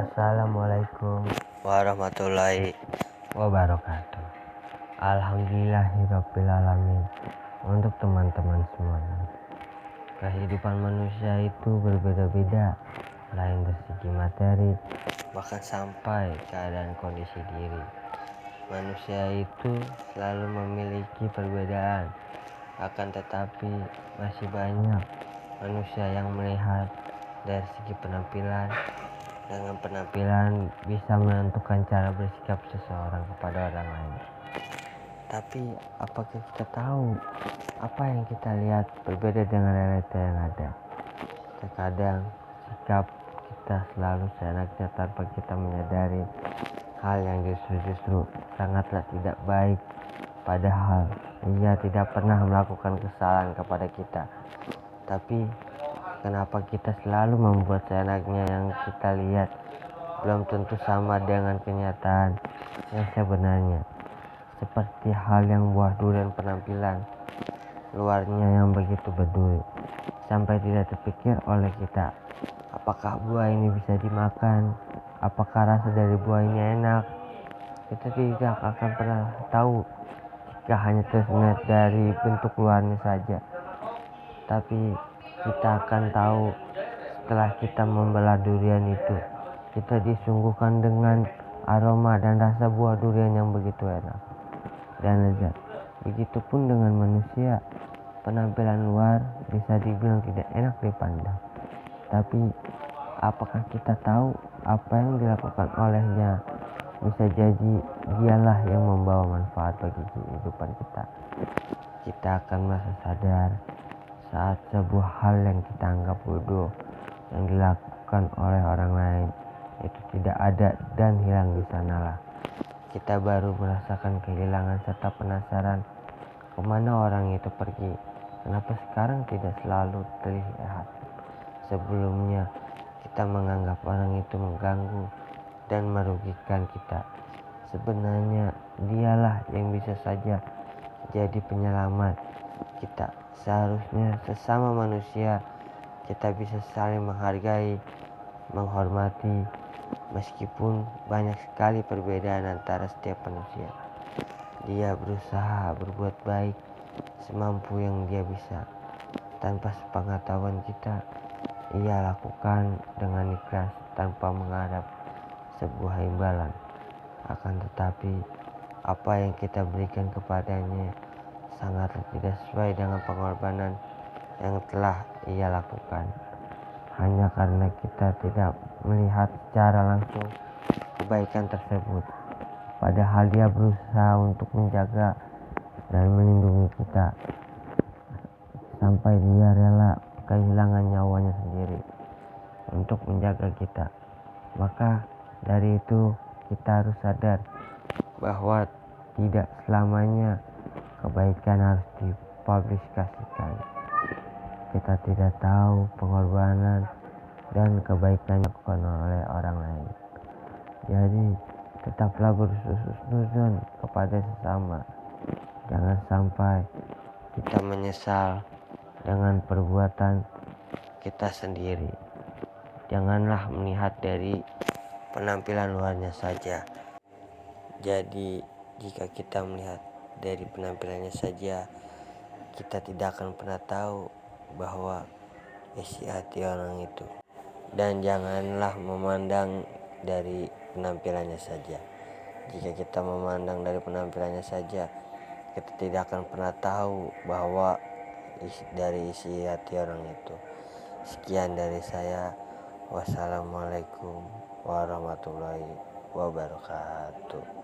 Assalamualaikum warahmatullahi wabarakatuh. Alhamdulillahirrabbilalamin. Untuk teman-teman semuanya, kehidupan manusia itu berbeda-beda, lain dari segi materi, bahkan sampai keadaan kondisi diri. Manusia itu selalu memiliki perbedaan, akan tetapi masih banyak manusia yang melihat dari segi penampilan. Dengan penampilan bisa menentukan cara bersikap seseorang kepada orang lain. Tapi apakah kita tahu apa yang kita lihat berbeda dengan realita yang ada? Terkadang sikap kita selalu seenaknya tanpa kita menyadari hal yang justru sangatlah tidak baik. Padahal ia tidak pernah melakukan kesalahan kepada kita. Tapi kenapa kita selalu membuat seenaknya? Yang kita lihat belum tentu sama dengan kenyataan yang sebenarnya. Seperti hal yang buah durian, penampilan luarnya yang begitu berduri sampai tidak terpikir oleh kita, apakah buah ini bisa dimakan, apakah rasa dari buah ini enak. Kita tidak akan pernah tahu jika hanya terus melihat dari bentuk luarnya saja. Tapi kita akan tahu setelah kita membelah durian itu, kita disuguhkan dengan aroma dan rasa buah durian yang begitu enak dan lezat. Begitupun dengan manusia, penampilan luar bisa dibilang tidak enak dipandang. Tapi apakah kita tahu apa yang dilakukan olehnya? Bisa jadi dialah yang membawa manfaat bagi kehidupan kita. Kita akan merasa sadar saat sebuah hal yang kita anggap bodoh yang dilakukan oleh orang lain itu tidak ada dan hilang di sanalah. Kita baru merasakan kehilangan serta penasaran kemana orang itu pergi. Kenapa sekarang tidak selalu terlihat? Sebelumnya kita menganggap orang itu mengganggu dan merugikan kita. Sebenarnya dialah yang bisa saja jadi penyelamat kita. Seharusnya sesama manusia kita bisa saling menghargai, menghormati, meskipun banyak sekali perbedaan antara setiap manusia. Dia berusaha berbuat baik semampu yang dia bisa. Tanpa sepengetahuan kita, ia lakukan dengan ikhlas tanpa mengharap sebuah imbalan. Akan tetapi apa yang kita berikan kepadanya sangatlah tidak sesuai dengan pengorbanan yang telah ia lakukan. Hanya karena kita tidak melihat secara langsung kebaikan tersebut, padahal dia berusaha untuk menjaga dan melindungi kita sampai dia rela kehilangan nyawanya sendiri untuk menjaga kita. Maka dari itu kita harus sadar bahwa tidak selamanya kebaikan harus dipublikasikan. Kita tidak tahu pengorbanan dan kebaikan yang dilakukan oleh orang lain. Jadi tetaplah berhusnuzon kepada sesama. Jangan sampai kita menyesal dengan perbuatan kita sendiri. Janganlah melihat dari penampilan luarnya saja. Jadi jika kita melihat dari penampilannya saja, kita tidak akan pernah tahu bahwa isi hati orang itu. Dan janganlah memandang dari penampilannya saja. Jika kita memandang dari penampilannya saja, kita tidak akan pernah tahu bahwa dari isi hati orang itu. Sekian dari saya. Wassalamualaikum warahmatullahi wabarakatuh.